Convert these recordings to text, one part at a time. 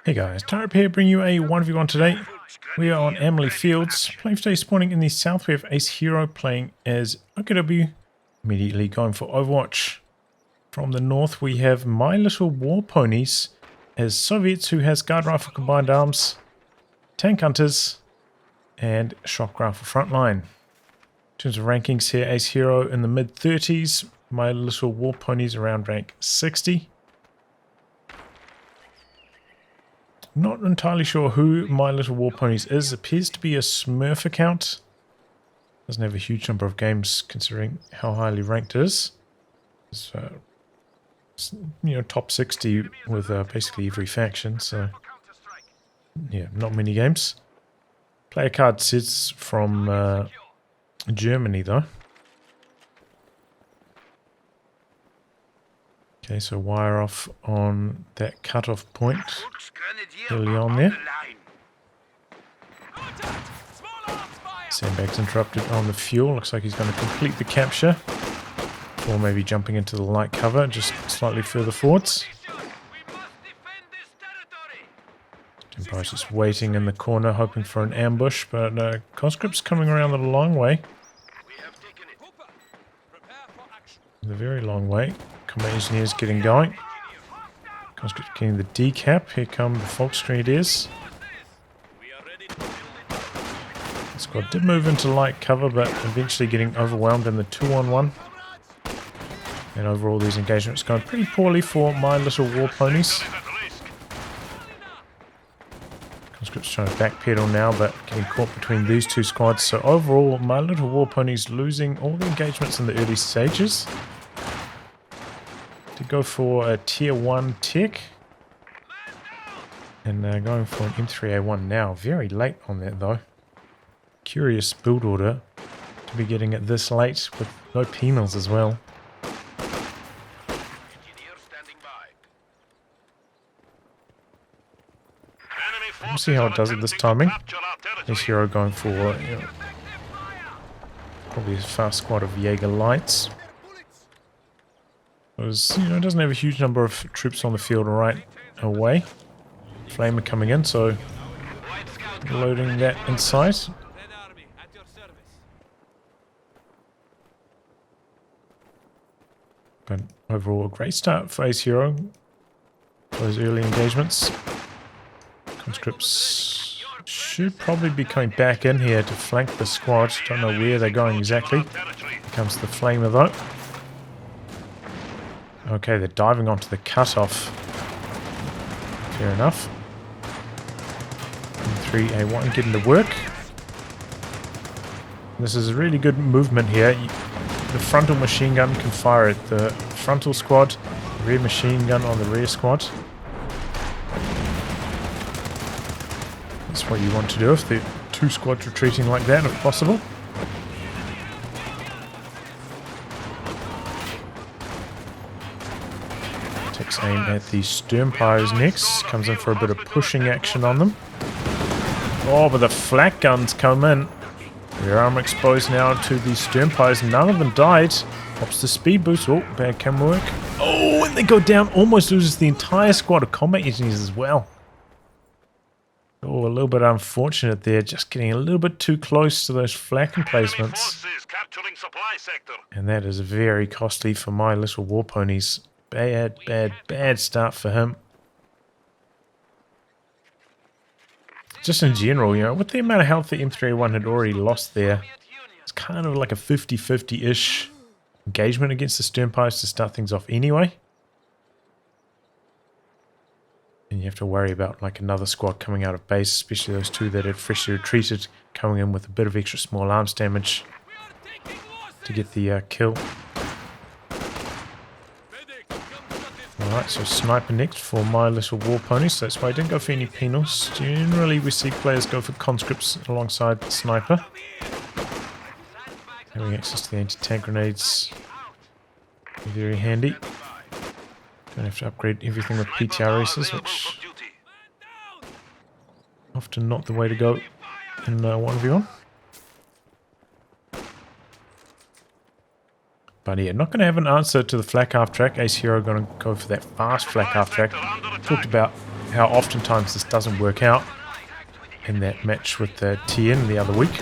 Hey guys, Tarp here, bringing you a 1v1 today. We are on Emily Fields, playing today spawning in the south. We have AceHiro playing as OKW, immediately going for Overwatch. From the north we have My Little War Ponies as Soviets, who has Guard Rifle Combined Arms, Tank Hunters, and Shock Rifle Frontline. In terms of rankings here, AceHiro in the mid-30s, My Little War Ponies around rank 60. Not entirely sure who My Little War Ponies is. Appears to be a Smurf account. Doesn't have a huge number of games considering how highly ranked it is. It's, top 60 with basically every faction, so yeah, not many games. Player card says from Germany though. Okay, so wire off on that cutoff point early on there. Sandbag's interrupted on the fuel. Looks like he's going to complete the capture. Or maybe jumping into the light cover just slightly further forwards. Empire's just waiting in the corner, hoping for an ambush, but conscript's coming around the long way. The very long way. Combat engineers getting going. Conscript getting the decap. Here come the Volksgrenadiers. The squad did move into light cover, but eventually getting overwhelmed in the 2-on-1. And overall these engagements going pretty poorly for My Little War Ponies. Conscript's trying to backpedal now, but getting caught between these two squads. So overall, My Little War Ponies losing all the engagements in the early stages. To go for a tier 1 tech. And going for an M3A1 now. Very late on that though. Curious build order to be getting it this late with no penals as well. We'll see how it does at this timing. AceHiro going for probably a fast squad of Jaeger lights. It doesn't have a huge number of troops on the field right away. Flamer coming in, so loading that inside. But overall, a great start for AceHiro. Those early engagements. Conscripts should probably be coming back in here to flank the squad. Don't know where they're going exactly. Here comes the Flamer though. Okay, they're diving onto the cutoff. Fair enough. 3A1 getting to work. This is a really good movement here. The frontal machine gun can fire at the frontal squad, the rear machine gun on the rear squad. That's what you want to do if the two squads retreating like that, if possible. Takes aim at the Sturmpires next. Comes in for a bit of pushing action on them. Oh, but the flak guns come in. Rear armor exposed now to the Sturmpires. None of them died. Pops the speed boost. Oh, bad camera work. Oh, and they go down. Almost loses the entire squad of combat engineers as well. Oh, a little bit unfortunate there. Just getting a little bit too close to those flak emplacements. And that is very costly for My Little War Ponies. Bad, bad, bad start for him. Just in general, with the amount of health that M3A1 had already lost there, it's kind of like a 50-50-ish engagement against the Sturmpires to start things off anyway. And you have to worry about like another squad coming out of base, especially those two that had freshly retreated, coming in with a bit of extra small arms damage to get the kill. Alright, so sniper next for My Little War Ponies, so that's why I didn't go for any penals. Generally we see players go for conscripts alongside the sniper. Having access to the anti-tank grenades, very handy. Don't have to upgrade everything with PTR races, which often not the way to go in 1v1. But yeah, not going to have an answer to the flak half track. AceHiro going to go for that fast flak half track. Talked about how oftentimes this doesn't work out in that match with the TN the other week.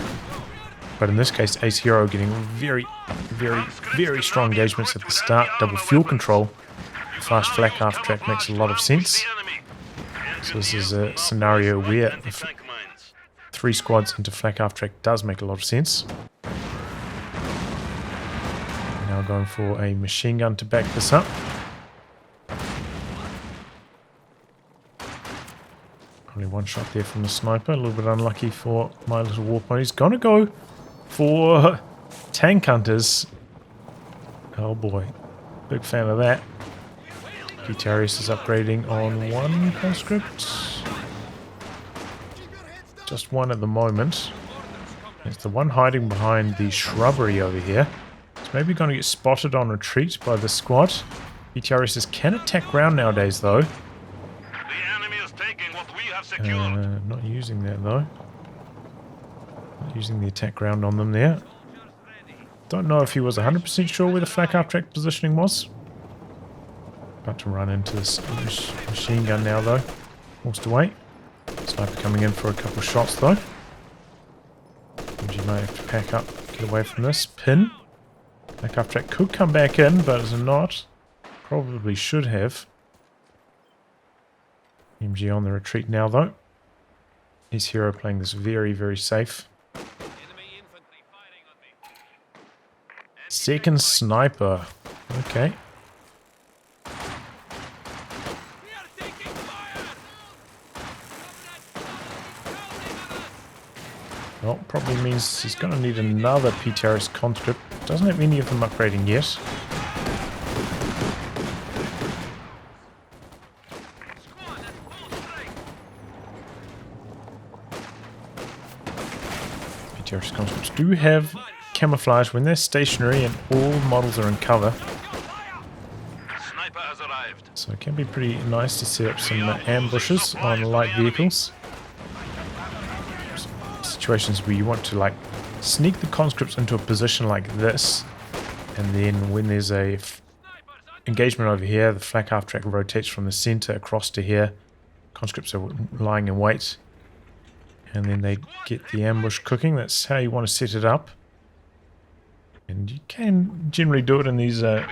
But in this case, AceHiro getting very, very, very strong engagements at the start. Double fuel control. Fast flak half track makes a lot of sense. So this is a scenario where if 3 squads into flak half track does make a lot of sense. Now going for a machine gun to back this up. Only one shot there from the sniper. A little bit unlucky for my little war ponies. Gonna go for tank hunters. Oh boy. Big fan of that. Ptarius is upgrading on 1 conscript. Just 1 at the moment. It's the one hiding behind the shrubbery over here. It's maybe going to get spotted on retreat by the squad. Ptarius can attack ground nowadays though. Not using that though. Not using the attack ground on them there. Don't know if he was 100% sure where the flak half track positioning was. About to run into this machine gun now though. Forced away. Sniper coming in for a couple shots though. You might have to pack up, get away from this. Pin. Flak half track could come back in, but is not. Probably should have. MG on the retreat now though. AceHiro playing this very, very safe. Second sniper. Okay. Well, probably means he's going to need another Ptarius conscript. Doesn't have any of them upgrading yet. Ptarius conscripts do have camouflage when they're stationary and all models are in cover. So it can be pretty nice to set up some ambushes on light vehicles. Situations where you want to like sneak the conscripts into a position like this, and then when there's a engagement over here, the flak half track rotates from the center across to here. Conscripts are lying in wait, and then they get the ambush cooking. That's how you want to set it up, and you can generally do it in these early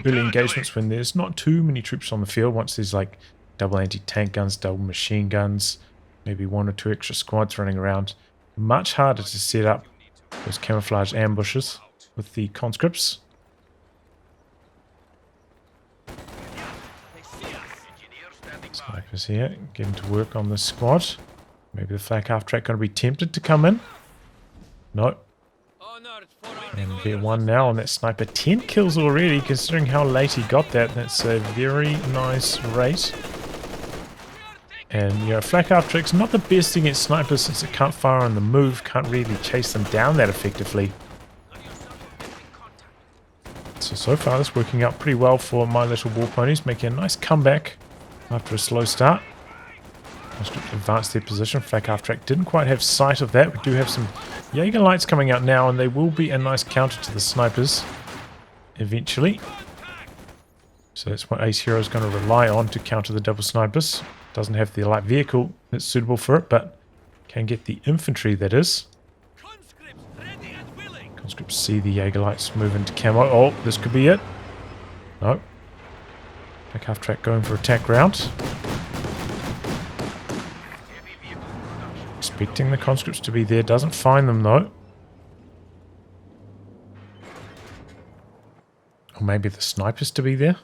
engagements when there's not too many troops on the field. Once there's like double anti-tank guns, double machine guns, maybe 1 or 2 extra squads running around. Much harder to set up those camouflage ambushes with the conscripts. Snipers here, getting to work on the squad. Maybe the flak half track going to be tempted to come in. No. And get 1 now on that sniper. 10 kills already, considering how late he got that. That's a very nice rate. And, you know, flak half track's not the best thing against snipers since it can't fire on the move, can't really chase them down that effectively. So far it's working out pretty well for my little war ponies, making a nice comeback after a slow start. Conscript advanced their position. Flak half track didn't quite have sight of that. We do have some Jaeger lights coming out now, and they will be a nice counter to the snipers eventually. So that's what AceHiro is going to rely on to counter the double snipers. Doesn't have the light vehicle that's suitable for it, but can get the infantry, that is. Conscripts see the Jaeger lights move into camo. Oh, this could be it. No. Back half track going for attack round. Expecting the conscripts to be there. Doesn't find them though. Or maybe the snipers to be there.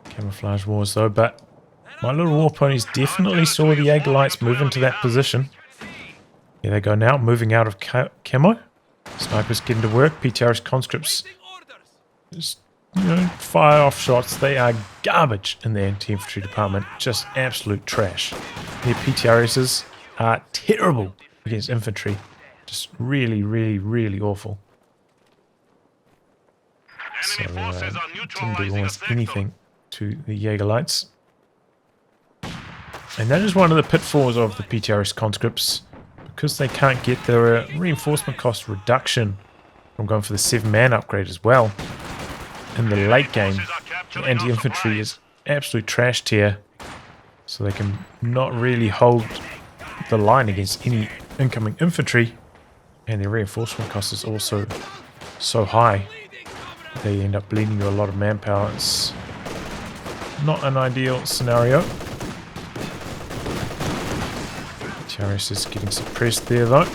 Camouflage wars though, but my little war ponies definitely saw the Jaeger lights move into that position. Here they go now, moving out of camo. Snipers getting to work. Ptarius conscripts just, you know, fire off shots. They are garbage in the anti-infantry department. Just absolute trash. Their Ptariuses are terrible against infantry. Just really, really, really awful. So, didn't do almost anything to the Jaeger lights. And that is one of the pitfalls of the Ptarius conscripts. Because they can't get their reinforcement cost reduction from going for the 7-man upgrade as well. In the late game, the anti-infantry is absolute trash tier So they can not really hold the line against any incoming infantry. And their reinforcement cost is also so high. They end up bleeding you a lot of manpower. It's not an ideal scenario. Terrorist is getting suppressed there though.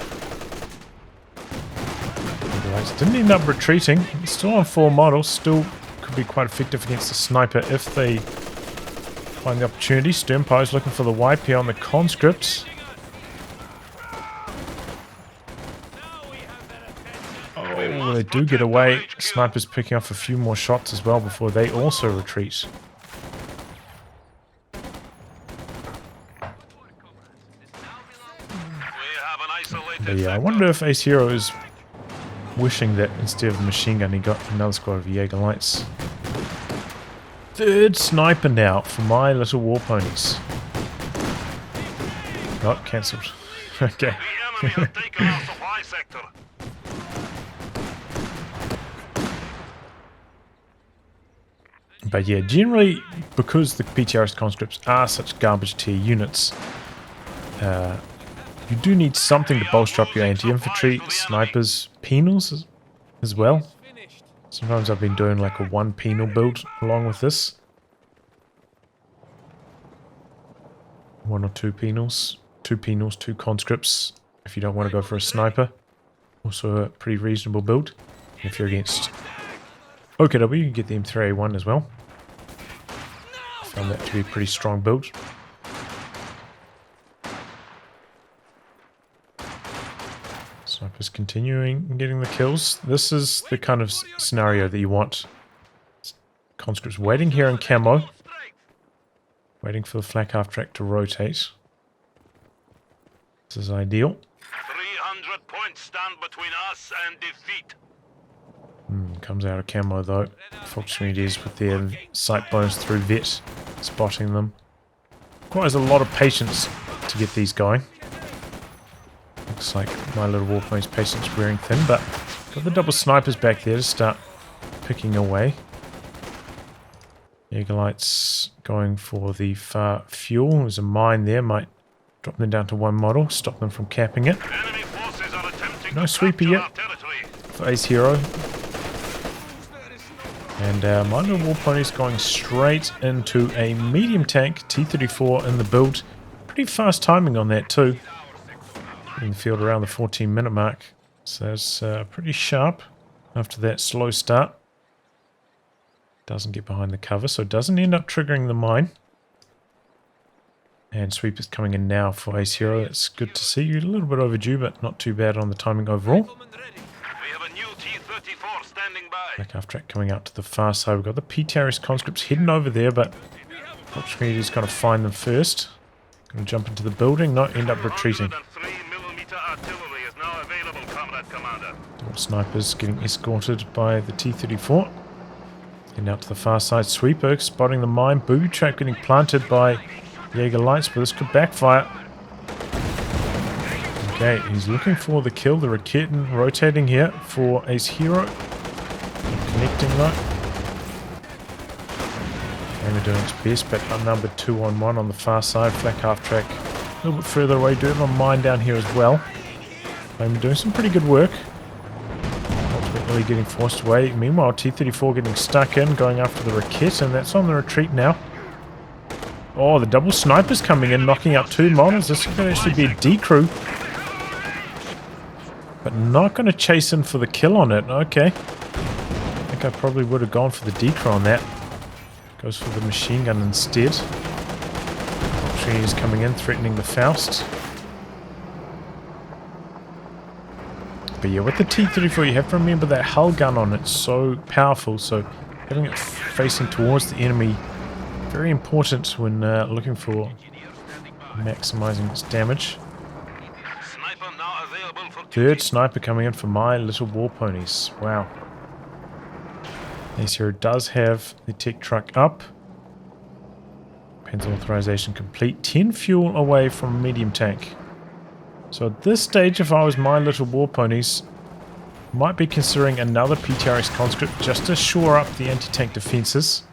Didn't end up retreating. Still on 4 models. Still could be quite effective against the sniper if they find the opportunity. Sternpy's looking for the wipe here on the conscripts. Oh, they do get away. Sniper's picking off a few more shots as well before they also retreat. But yeah, I wonder if AceHiro is wishing that instead of a machine gun he got another squad of Jaeger Lights. 3rd sniper now for my little war ponies. Not cancelled. Okay. But yeah, generally, because the PTRS conscripts are such garbage tier units, you do need something to bolster up your anti-infantry, snipers, penals as well. Sometimes I've been doing like a 1 penal build along with this. 1 or 2 penals. 2 penals, 2 conscripts if you don't want to go for a sniper. Also a pretty reasonable build. If you're against OKW, you can get the M3A1 as well. I found that to be a pretty strong build. Snipers continuing getting the kills. This is the kind of scenario that you want. Conscripts waiting here in camo. Waiting for the flak half track to rotate. This is ideal. 300 points stand between us and defeat. Comes out of camo though. Fortunately it is with their sight bonus through vet. Spotting them. Requires a lot of patience to get these going. Looks like my little warplane's patience wearing thin, but got the double snipers back there to start picking away. Jaeger Lights going for the far fuel. There's a mine there, might drop them down to 1 model, stop them from capping it. No sweeper yet for AceHiro. And my little warpony's going straight into a medium tank, T-34 in the build. Pretty fast timing on that too. In the field around the 14-minute mark. So that's pretty sharp after that slow start. Doesn't get behind the cover, so it doesn't end up triggering the mine. And sweep is coming in now for AceHiro. That's good to see. You're a little bit overdue, but not too bad on the timing overall. We have a new T-34 standing by. Back half track coming out to the far side. We've got the PTRS conscripts heading over there, but fortunately he's got to find them first. Going to jump into the building, not end up retreating. Double snipers getting escorted by the T-34. Getting out to the far side. Sweeper spotting the mine. Booby trap getting planted by Jaeger Lights, but this could backfire. Okay, he's looking for the kill. The Raketten rotating here for AceHiro. Connecting though. Gamer doing its best, but outnumbered 2-on-1 on the far side. Flak half track a little bit further away. Do have a mine down here as well. Gamer doing some pretty good work. Ultimately getting forced away. Meanwhile, T-34 getting stuck in, going after the Rakette, and that's on the retreat now. Oh, the double snipers coming in, knocking out 2 models. This could actually be a D-crew. But not going to chase in for the kill on it. Okay. I think I probably would have gone for the D-crew on that. Goes for the machine gun instead. Actually, he's coming in, threatening the Faust. But yeah, with the T-34, you have to remember that hull gun on it's so powerful. So having it facing towards the enemy, very important when looking for maximizing its damage. 3rd sniper coming in for my little war ponies. Wow. AceHiro does have the tech truck up. Panzer authorization complete. 10 fuel away from medium tank. So at this stage, if I was my little war ponies, might be considering another PTRS conscript just to shore up the anti-tank defenses.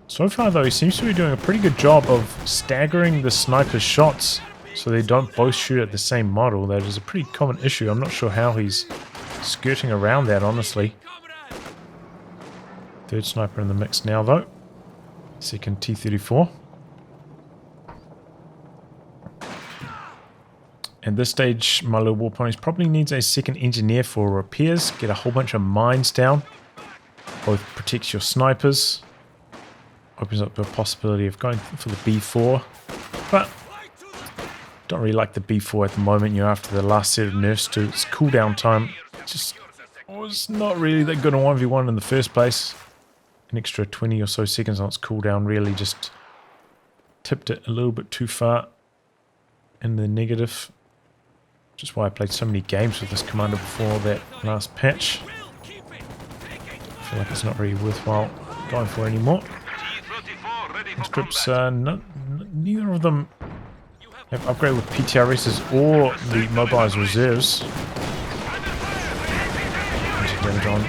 So far though, he seems to be doing a pretty good job of staggering the sniper's shots so they don't both shoot at the same model. That is a pretty common issue. I'm not sure how he's skirting around that, honestly. Third sniper in the mix now though. Second T-34. At this stage, my little war ponies probably needs a second engineer for repairs. Get a whole bunch of mines down. Both protects your snipers. Opens up the possibility of going for the B4. But don't really like the B4 at the moment. You know, after the last set of nerfs to its cooldown time, just was not really that good on 1v1 in the first place. An extra 20 or so seconds on its cooldown really just tipped it a little bit too far in the negative. Which is why I played so many games with this commander before that last patch. I feel like it's not really worthwhile going for anymore. Conscripts, neither of them have upgraded with PTRSs or the mobilized reserves. Damage on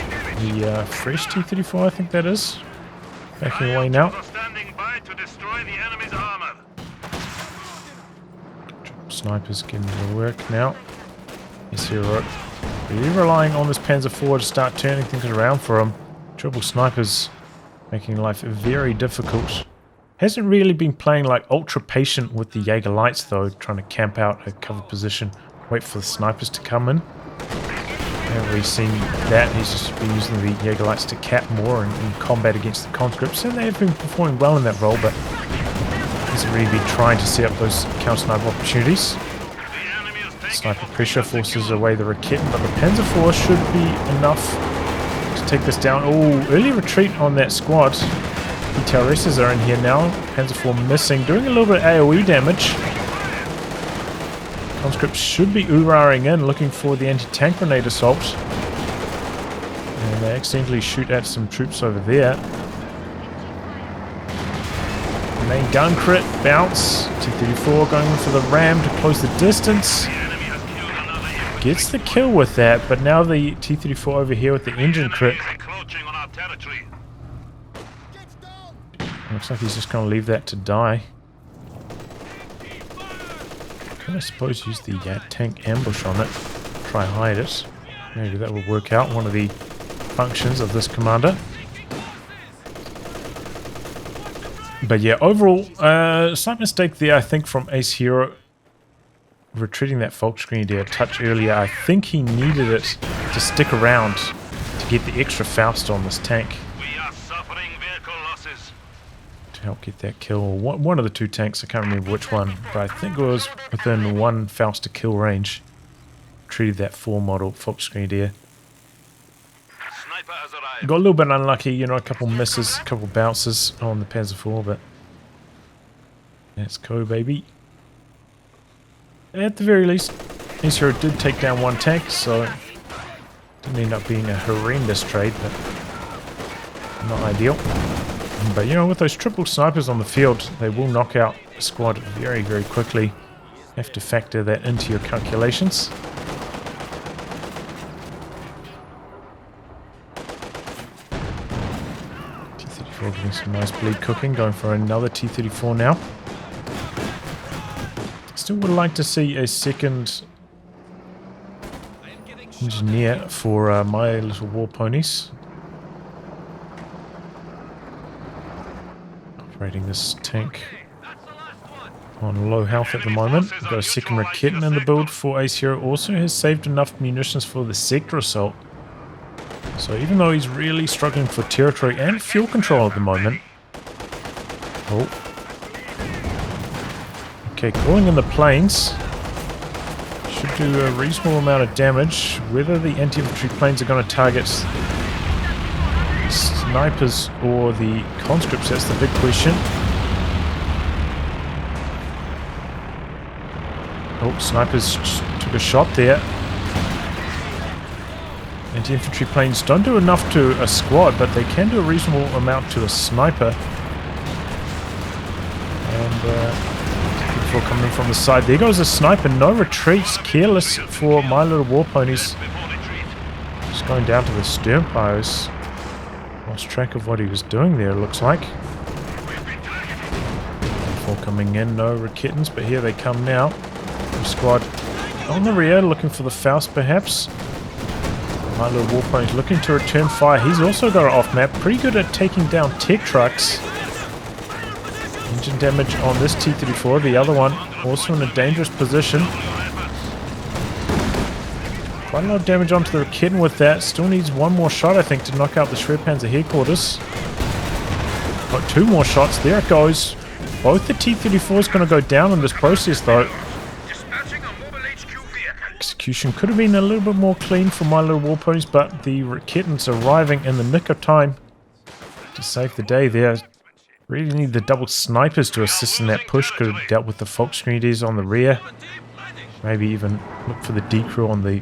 the fresh T-34, I think that is. Backing away now. Snipers getting to work now. AceHiro really relying on this Panzer IV to start turning things around for him. Triple snipers making life very difficult. Hasn't really been playing like ultra patient with the Jaeger lights though, trying to camp out a cover position, wait for the snipers to come in. Haven't really seen that. He's just been using the Jaeger lights to cap more in combat against the conscripts, and they have been performing well in that role, but hasn't really been trying to set up those counter sniper opportunities. Sniper pressure forces away the Raketen, but the Panzer IV should be enough to take this down. Oh, early retreat on that squad. The terrorists are in here now. Panzer IV missing, doing a little bit of AoE damage. Conscripts should be oorahing in, looking for the anti-tank grenade assault. And they accidentally shoot at some troops over there. Main gun crit, bounce. T-34 going in for the ram to close the distance. Gets the kill with that, but now the T-34 over here with the engine crit. Looks like he's just going to leave that to die. Could I suppose use the tank ambush on it. Try hide it. Maybe that will work out. One of the functions of this commander. But yeah, overall, slight mistake there, I think, from AceHiro. Retreating that Volksgrenadier a touch earlier. I think he needed it to stick around to get the extra Faust on this tank. We are suffering vehicle losses. To help get that kill. One of the two tanks, I can't remember which one, but I think it was within one Faust to kill range. Treated that 4 model Volksgrenadier. Sniper has arrived. Got a little bit unlucky, you know, a couple misses, a couple bounces on the Panzer IV, but let's go, baby. At the very least, AceHiro did take down one tank, so didn't end up being a horrendous trade, but not ideal. But you know, with those triple snipers on the field, they will knock out a squad very, very quickly. Have to factor that into your calculations. T-34 getting some nice bleed cooking, going for another T-34 now. Still would like to see a second engineer for my little war ponies. Operating this tank on low health at the moment. We've got a second Raketen in the build for AceHiro. Also has saved enough munitions for the sector assault. So even though he's really struggling for territory and fuel control at the moment. Oh. Okay, calling in the planes. Should do a reasonable amount of damage. Whether the anti-infantry planes are going to target snipers or the conscripts, that's the big question. Oh, snipers took a shot there. Anti-infantry planes don't do enough to a squad, but they can do a reasonable amount to a sniper. And coming in from the side. There goes a sniper. No retreats. Careless for my little war ponies. Just going down to the stern piles. Lost track of what he was doing there, it looks like. T34 coming in, no Rakitans, but here they come now. Squad on the rear, looking for the Faust perhaps. My little Warpoint looking to return fire. He's also got it off map. Pretty good at taking down tech trucks. Engine damage on this T34. The other one also in a dangerous position. Quite a lot of damage onto the Rakitin with that. Still needs one more shot, I think, to knock out the Schwerpanzer headquarters. Got 2 more shots. There it goes. Both the T-34's going to go down in this process, though. Execution could have been a little bit more clean for my little Warponies, but the Rakitins arriving in the nick of time to save the day there. Really need the double snipers to assist in that push. Could have dealt with the Volksgrenadiers on the rear. Maybe even look for the decrew on the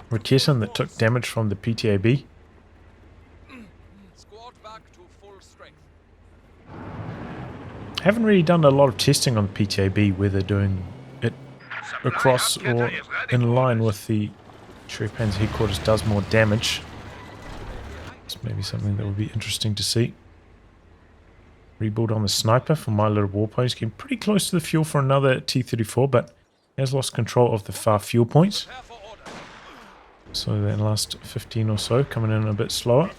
Rakitin that took damage from the PTAB. Haven't really done a lot of testing on the PTAB, whether doing it across or in line with the Schwerpanzer headquarters does more damage. It's maybe something that would be interesting to see. Rebuild on the sniper for my little Warpoint. Getting pretty close to the fuel for another T-34, but has lost control of the far fuel points. So that last 15 or so coming in a bit slower.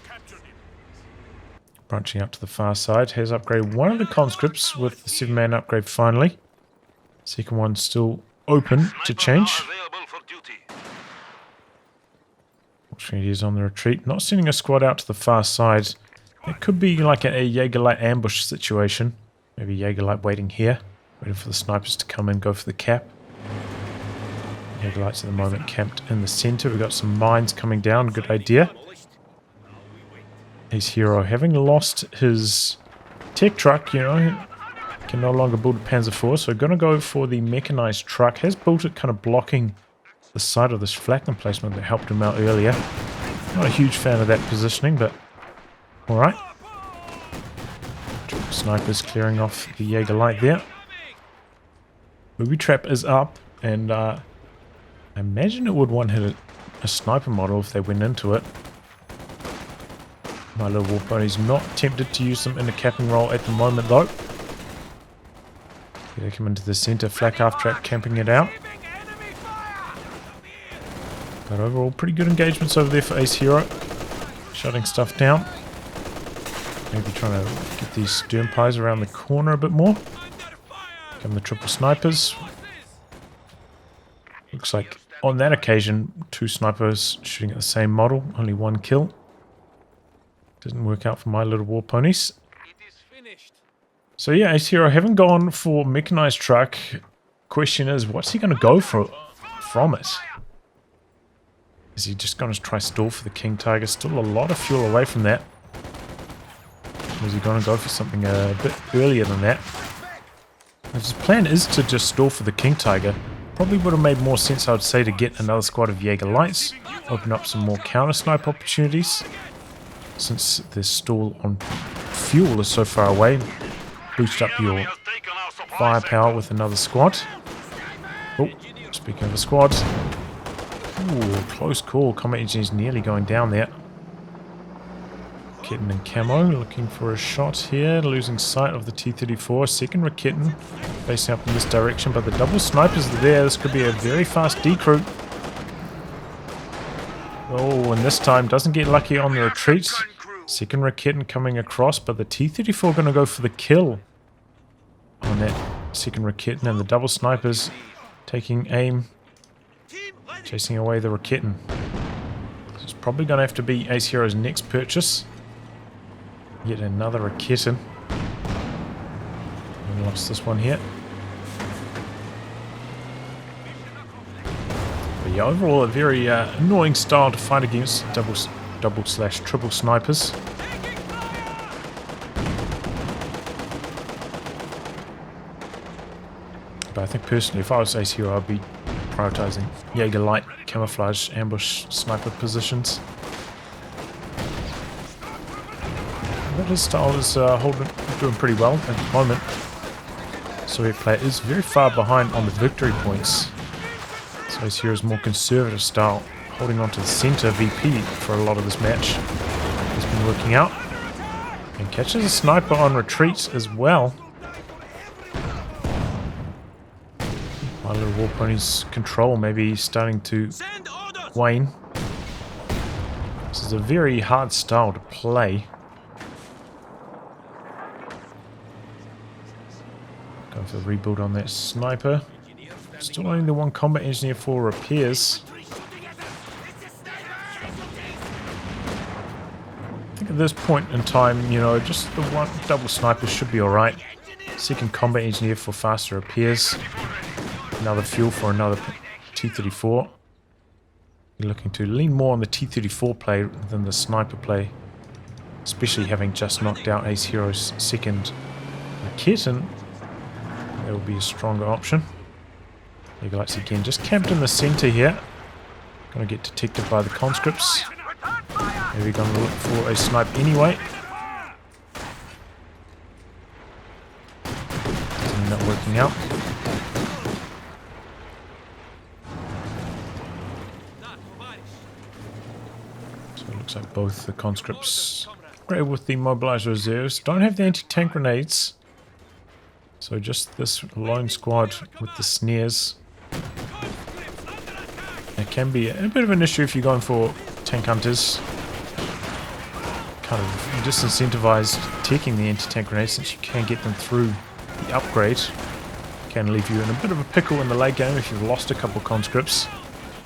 Branching out to the far side. Has upgraded one of the conscripts with the 7-man upgrade finally. Second one still open to change. Grenadiers on the retreat. Not sending a squad out to the far side. It could be like a Jaegerlight ambush situation. Maybe Jaegerlight waiting here. Waiting for the snipers to come in, go for the cap. Jaegerlights at the moment camped in the center. We've got some mines coming down. Good idea. AceHiro, having lost his tech truck, you know, can no longer build a Panzer IV, so going to go for the mechanized truck. Has built it kind of blocking the side of this flak emplacement that helped him out earlier. Not a huge fan of that positioning, but alright. Snipers clearing off the Jaegerlight there. Booby trap is up, and I imagine it would one-hit a sniper model if they went into it. My little Warpony's not tempted to use them in a capping role at the moment, though. They come into the center, flak half track, camping it out. But overall, pretty good engagements over there for AceHiro. Shutting stuff down. Maybe trying to get these stern pies around the corner a bit more. Come the triple snipers. Looks like on that occasion, 2 snipers shooting at the same model, only 1 kill. Didn't work out for my little Warponies. So yeah, AceHiro haven't gone for mechanized truck. Question is, what's he going to go for from it? Is he just going to try stall for the King Tiger? Still a lot of fuel away from that. Or is he going to go for something a bit earlier than that? If his plan is to just stall for the King Tiger, probably would have made more sense, I would say, to get another squad of Jaegerlights, open up some more counter snipe opportunities. Since the stall on fuel is so far away, boost up your firepower with another squad. Oh, speaking of the squads. Ooh, close call. Combat engineer's nearly going down there. Rakitin and camo looking for a shot here. Losing sight of the T-34. Second Rakitin facing up in this direction, but the double snipers are there. This could be a very fast decrew. Oh, and this time doesn't get lucky on the retreat. Second Rakitin coming across, but the T-34 going to go for the kill on that second Rakitin, and the double snipers taking aim, chasing away the Rakitin. This is probably going to have to be AceHiro's next purchase. Yet another Rakitin. We lost this one here. But yeah, overall a very annoying style to fight against double/triple snipers. But I think personally, if I was AceHiro, I'd be prioritizing Jaegerlight, camouflage, ambush, sniper positions. But his style is doing pretty well at the moment. Soviet player is very far behind on the victory points. So AceHiro's more conservative style, holding on to the center VP for a lot of this match, has been working out. And catches a sniper on retreat as well. My little war pony's control maybe starting to wane. This is a very hard style to play. Going for the rebuild on that sniper. Still only the one combat engineer for repairs. I think at this point in time, you know, just the one double sniper should be alright. Second combat engineer for faster repairs. Another fuel for another T-34. You're looking to lean more on the T-34 play than the sniper play. Especially having just knocked out AceHiro's second kit, and that will be a stronger option. Eagleites again, just camped in the center here. Gonna get detected by the conscripts. Maybe gonna look for a snipe anyway. Doesn't end up working out. So it looks like both the conscripts great with the mobilized reserves. Don't have the anti-tank grenades. So just this lone squad with the snares. It can be a bit of an issue if you're going for tank hunters. Kind of disincentivize taking the anti-tank grenades since you can get them through the upgrade. Can leave you in a bit of a pickle in the late game if you've lost a couple conscripts.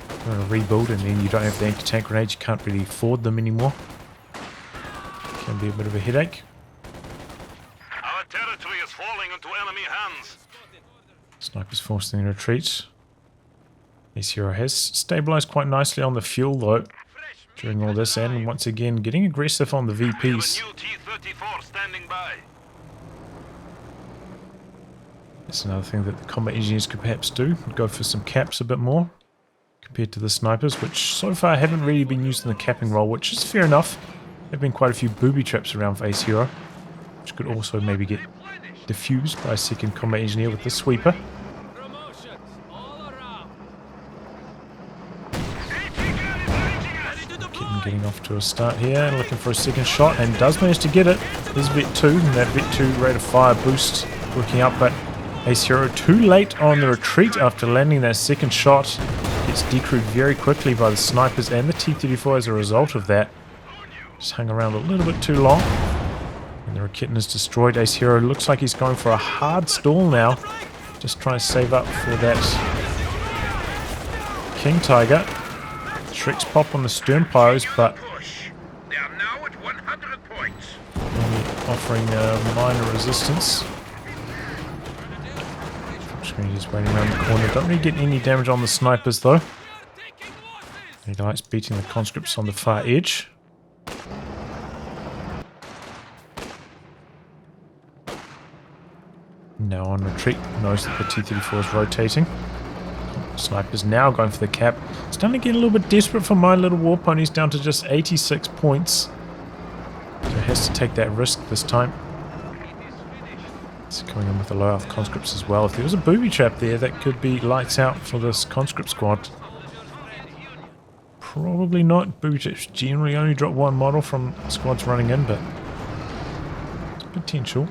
You're going to rebuild and then you don't have the anti-tank grenades, you can't really afford them anymore. Can be a bit of a headache. Our territory is falling into enemy hands. Snipers forcing the retreat. AceHiro has stabilized quite nicely on the fuel though during all this, and once again getting aggressive on the VPs. New T-34 standing by. That's another thing that the combat engineers could perhaps do. Go for some caps a bit more compared to the snipers, which so far haven't really been used in the capping role, which is fair enough. There have been quite a few booby traps around for AceHiro, which could also maybe get diffused by a second combat engineer with the sweeper. Getting off to a start here, looking for a second shot, and does manage to get it. There's Vet 2, and that Vet 2 rate of fire boost working out, but AceHiro too late on the retreat after landing that second shot. Gets decrewed very quickly by the snipers and the T-34 as a result of that. Just hung around a little bit too long. And the Raketin is destroyed. AceHiro looks like he's going for a hard stall now. Just trying to save up for that King Tiger. Shrek's pop on the stern pyros, but They are now at 100 points. only offering minor resistance. Just waiting around the corner. Don't really get any damage on the snipers though. Eagleites beating the conscripts on the far edge. Now on retreat. Notice that the T-34 is rotating. Snipers now going for the cap. It's starting to get a little bit desperate for my little war ponies, down to just 86 points. So it has to take that risk this time. It's coming in with the low health conscripts as well. If there was a booby trap there, that could be lights out for this conscript squad. Probably not. Booby traps generally only drop one model from squads running in, but it's potential.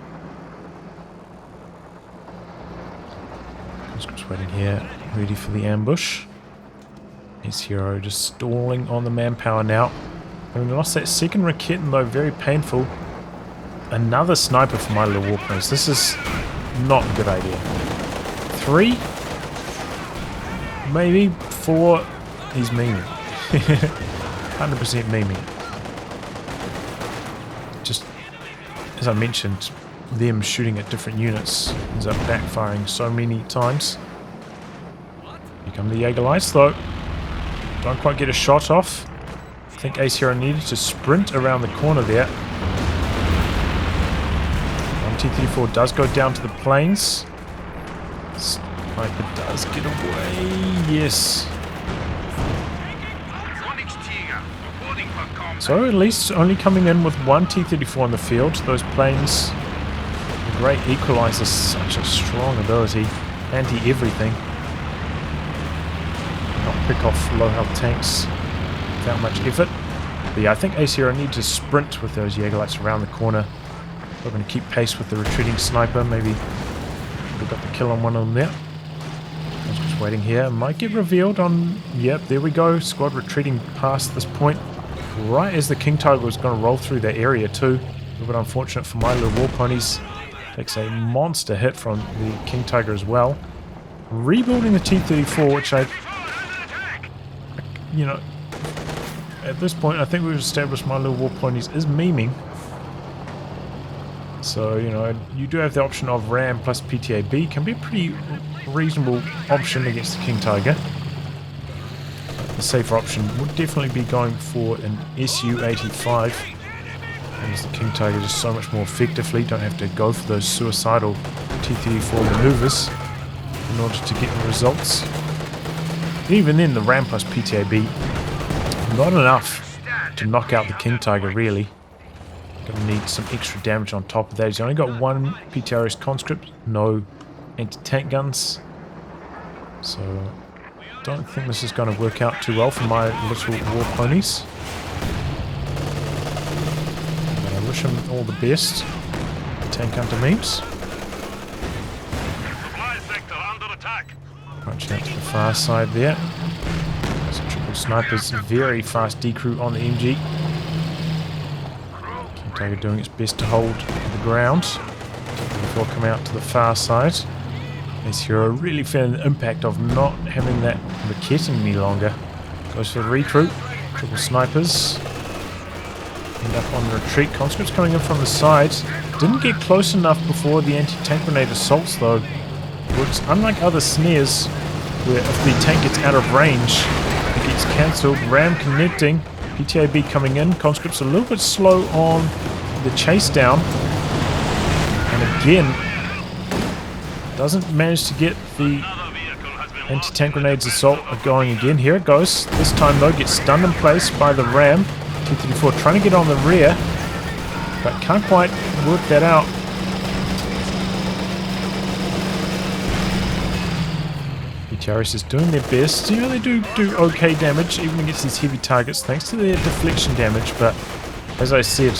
Conscripts waiting here, ready for the ambush. AceHiro just stalling on the manpower now. And we lost that second Raketin though, very painful. Another sniper for my little warplanes. This is not a good idea. 3? Maybe 4. He's memeing. 100% memeing. Just, as I mentioned, them shooting at different units ends up backfiring so many times. Here come the Jägerlights though. Don't quite get a shot off. I think AceHiro needed to sprint around the corner there. T-34 does go down to the plains. Sniper does get away. Yes. So at least only coming in with one T-34 on the field. Those planes, the great equalizer, such a strong ability. Anti-everything. Not pick off low health tanks without much effort. But yeah, I think AceHiro need to sprint with those Jägerlights around the corner. We're going to keep pace with the retreating sniper. Maybe we've got the kill on one of them there. waiting here. Might get revealed on... Yep, there we go. Squad retreating past this point. Right as the King Tiger was going to roll through that area too. A little bit unfortunate for my little war ponies. Takes a monster hit from the King Tiger as well. Rebuilding the T-34, which I... You know... At this point, I think we've established my little war ponies is memeing. So, you know, you do have the option of RAM plus PTAB. Can be a pretty reasonable option against the King Tiger. The safer option would definitely be going for an SU-85. As the King Tiger just so much more effectively. Don't have to go for those suicidal T-34 maneuvers in order to get the results. Even then, the RAM plus PTAB, not enough to knock out the King Tiger, really. Gonna need some extra damage on top of that. He's only got one PTRS conscript, no anti-tank guns. So, don't think this is going to work out too well for my little war ponies. But I wish him all the best. Tank hunter memes. Punching out to the far side there. Some triple snipers, very fast decrew on the MG. Tiger doing its best to hold the ground before coming out to the far side. AceHiro really feeling the impact of not having that raketing any longer. Goes for the recruit. Triple snipers. End up on the retreat. Conscripts coming in from the sides. Didn't get close enough before the anti-tank grenade assaults though. Which, unlike other snares, where if the tank gets out of range, it gets cancelled. RAM connecting. PTAB coming in. Conscripts a little bit slow on the chase down. And again, doesn't manage to get the anti-tank grenades assault going again. Here it goes. This time though, gets stunned in place by the RAM. T-34 trying to get on the rear, but can't quite work that out. PTRS is doing their best. You know, they do okay damage even against these heavy targets thanks to their deflection damage, but as I said,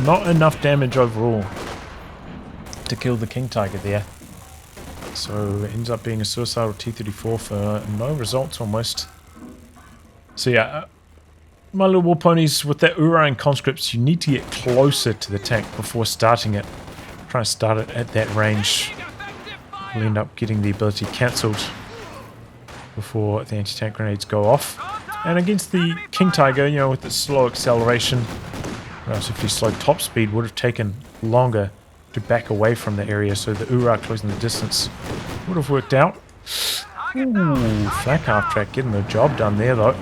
not enough damage overall to kill the King Tiger there. So it ends up being a suicidal T-34 for no results almost. So yeah, my little war ponies with that Ura and conscripts, you need to get closer to the tank before starting it. Try and start it at that range. We'll end up getting the ability cancelled before the anti-tank grenades go off. And against the King Tiger, you know, with its slow acceleration, relatively slow top speed, would have taken longer to back away from the area, so the Ura closing the distance would have worked out. Ooh, flak half track getting the job done there though.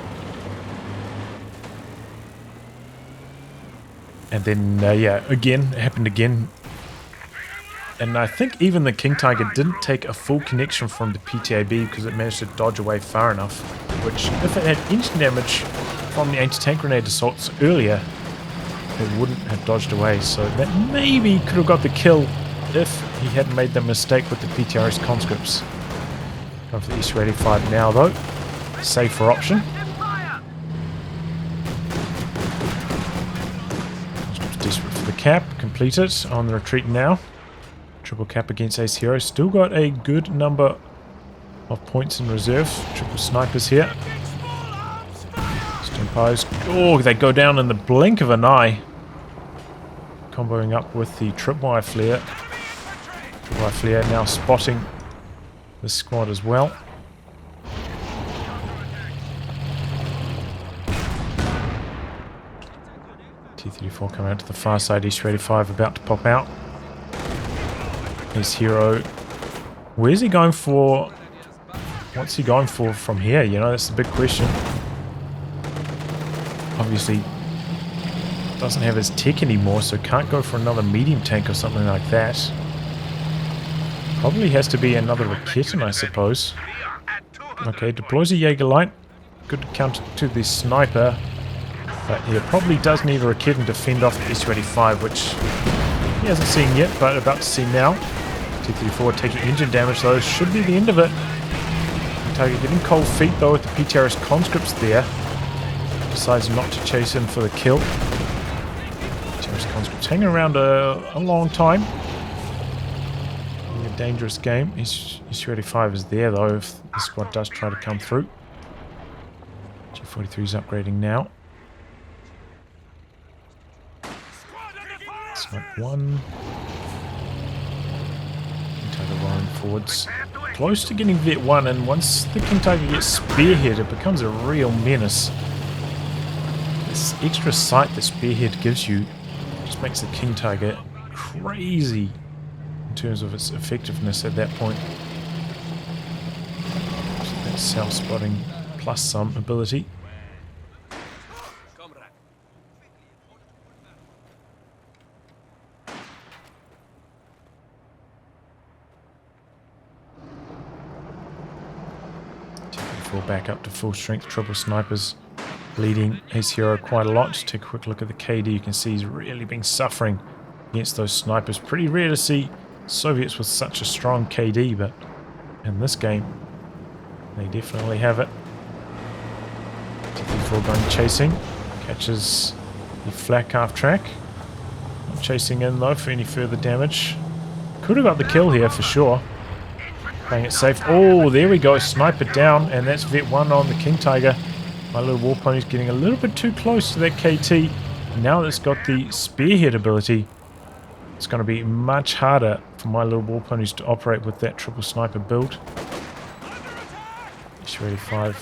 And then, yeah, again, it happened again. And I think even the King Tiger didn't take a full connection from the PTAB because it managed to dodge away far enough. Which, if it had engine damage from the anti-tank grenade assaults earlier, it wouldn't have dodged away. So that maybe could have got the kill if he hadn't made the mistake with the PTRS conscripts. Going for the SU-85 now though. Safer option. Conscripts desperate for the cap. Complete it on the retreat now. Triple cap against AceHiro. Still got a good number of points in reserve. Triple snipers here. Stimpos. Oh, they go down in the blink of an eye. Comboing up with the tripwire flare. Tripwire flare now spotting this squad as well. T-34 coming out to the far side. SU-85 about to pop out. AceHiro. Where's he going for? What's he going for from here? You know, that's the big question. Obviously, doesn't have his tech anymore, so can't go for another medium tank or something like that. Probably has to be another Raketin, I suppose. Okay, deploys a Jaeger light. Good counter to the sniper. But he probably does need a Raketin to fend off the SU-85, which he hasn't seen yet, but about to see now. T-34 taking engine damage though, should be the end of it. Target getting cold feet though with the PTRS conscripts there. Decides not to chase in for the kill. PTRS conscripts hanging around a long time. dangerous game. AceHiro is there though if the squad does try to come through. G43 is upgrading now. Snipe 1. King Tiger rolling forwards. Close to getting Vet 1, and once the King Tiger gets spearhead, it becomes a real menace. This extra sight that spearhead gives you just makes the King Tiger crazy in terms of its effectiveness at that point. So that's self-spotting plus some ability. Back up to full strength, triple snipers leading AceHiro quite a lot. Just take a quick look at the KD. You can see he's really been suffering against those snipers. Pretty rare to see Soviets with such a strong KD, but in this game they definitely have it. T34 going chasing, catches the flak half track. Not chasing in though for any further damage. Could have got the kill here for sure. Playing it safe. Oh, there we go. Sniper down, and that's Vet 1 on the King Tiger. My little war pony's getting a little bit too close to that KT. Now that it's got the spearhead ability, it's going to be much harder for my little war ponies to operate with that triple sniper build. AceHiro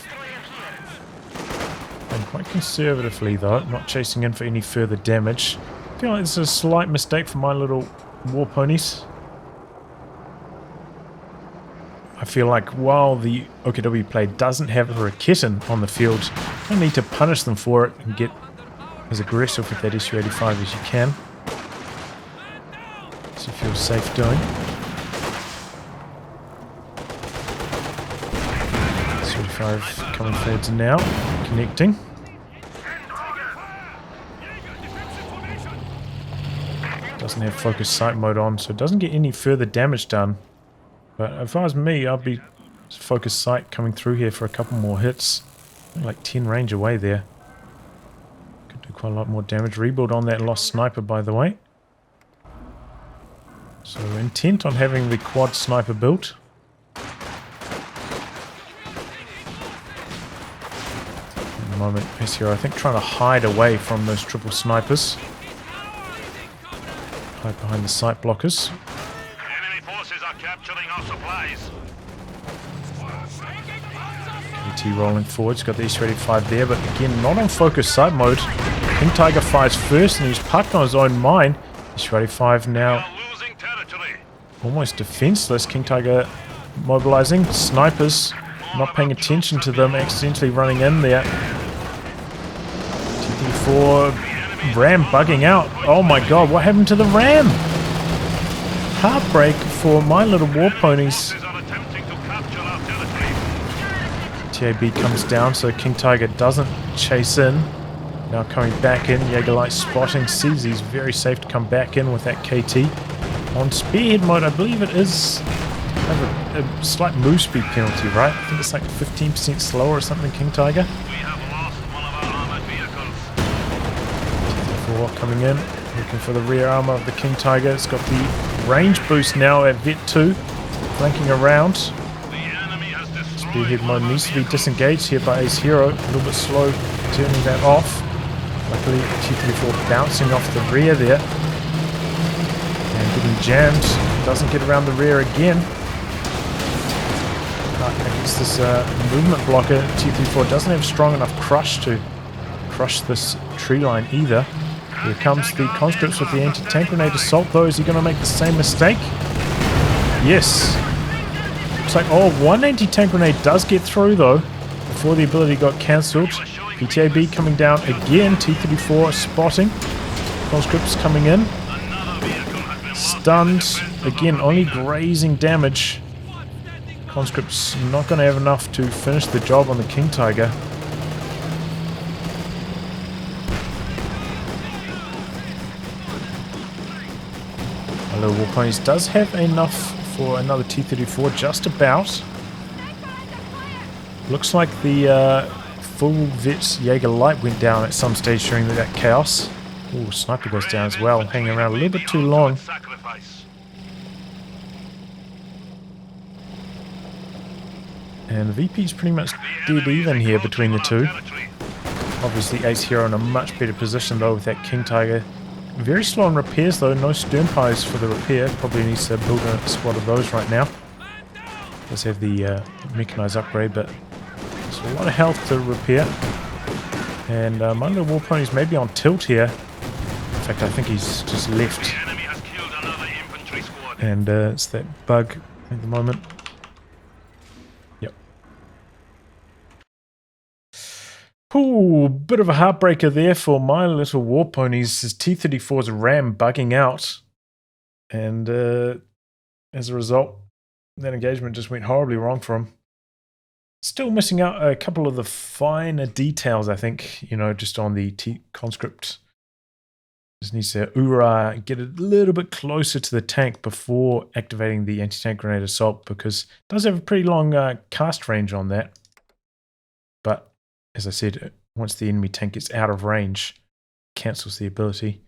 and quite conservatively though, not chasing in for any further damage. I feel like this is a slight mistake for my little war ponies. I feel like while the OKW player doesn't have a kitten on the field, you need to punish them for it and get as aggressive with that SU-85 as you can. So you feel safe doing. SU-85 coming forwards now, connecting. Doesn't have focus sight mode on, so it doesn't get any further damage done. But if I was me, I'd be focus sight coming through here for a couple more hits. Like 10 range away there. Could do quite a lot more damage. Rebuild on that lost sniper, by the way. So intent on having the quad sniper built. At the moment, AceHiro, I think, trying to hide away from those triple snipers. Hide behind the sight blockers. Capturing our supplies. KT rolling forward. He's got the AceHiro there, but again, not on focus sight mode. King Tiger fires first, and he's parked on his own mine. AceHiro now almost defenseless. King Tiger mobilizing. Snipers not paying attention to them, accidentally running in there. T34 Ram bugging out. Oh my god, what happened to the Ram? Heartbreak for my little war ponies. TAB comes down, so King Tiger doesn't chase in. Now coming back in, Jaegerlight spotting, sees he's very safe to come back in with that KT. On spearhead mode, I believe it is have a slight move speed penalty, right? I think it's like 15% slower or something, King Tiger. We have lost one of our armored vehicles. T4 coming in, looking for the rear armor of the King Tiger. It's got the range boost now at Vet 2, flanking around. Spearhead mode needs to be disengaged here by AceHiro. A little bit slow turning that off. Luckily, T34 bouncing off the rear there. And getting jammed. Doesn't get around the rear again. Against this movement blocker, T34 doesn't have strong enough crush to crush this tree line either. Here comes the conscripts with the anti-tank grenade assault though. Is he going to make the same mistake? Yes. Looks like, oh, one anti-tank grenade does get through though, before the ability got cancelled. PTAB coming down again. T34 spotting. Conscripts coming in. Stunned. Again, only grazing damage. Conscripts not going to have enough to finish the job on the King Tiger. My little war ponies does have enough for another T34, just about. Looks like the full Vet Jaeger Light went down at some stage during that chaos. Ooh, sniper goes down as well, hanging around a little bit too long. And the VP's pretty much dead even here between the two. Obviously AceHiro in a much better position though with that King Tiger. Very slow on repairs though, no stern pies for the repair. Probably needs to build a squad of those right now. Does have the mechanized upgrade, but there's a lot of health to repair. And my little war pony's maybe on tilt here. In fact, I think he's just left. And it's that bug at the moment. Yep. Ooh, bit of a heartbreaker there for my little war ponies. His T-34's ram bugging out. And as a result, that engagement just went horribly wrong for him. Still missing out a couple of the finer details, I think, you know, just on the conscript. Just needs to get a little bit closer to the tank before activating the anti-tank grenade assault, because it does have a pretty long cast range on that. But as I said, once the enemy tank gets out of range, it cancels the ability.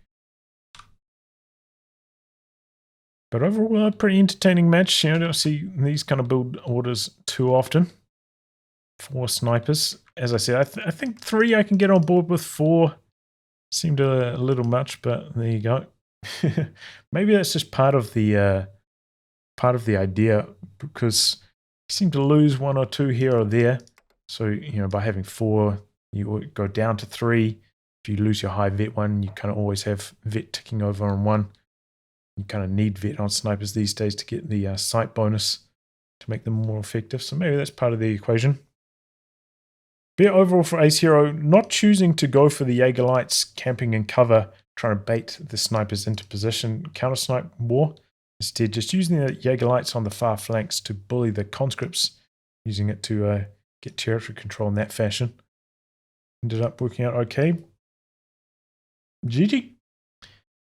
But overall, a pretty entertaining match. You know, I don't see these kind of build orders too often. 4 snipers. As I said, I think 3 I can get on board with. 4 seemed a little much, but there you go. Maybe that's just part of the idea, because you seem to lose 1 or 2 here or there. So, you know, by having 4, you go down to 3. If you lose your high vet one, you kind of always have vet ticking over on 1. You kind of need vet on snipers these days to get the sight bonus to make them more effective. So maybe that's part of the equation. But yeah, overall for AceHiro, not choosing to go for the Jaeger lights, camping in cover, trying to bait the snipers into position, counter-snipe war. Instead, just using the Jaeger lights on the far flanks to bully the conscripts, using it to get territory control in that fashion. Ended up working out okay. GG.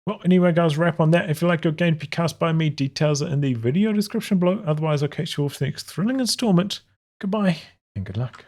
Well, anyway, guys, wrap on that. If you like your game to be cast by me, details are in the video description below. Otherwise, I'll catch you all for the next thrilling installment. Goodbye and good luck.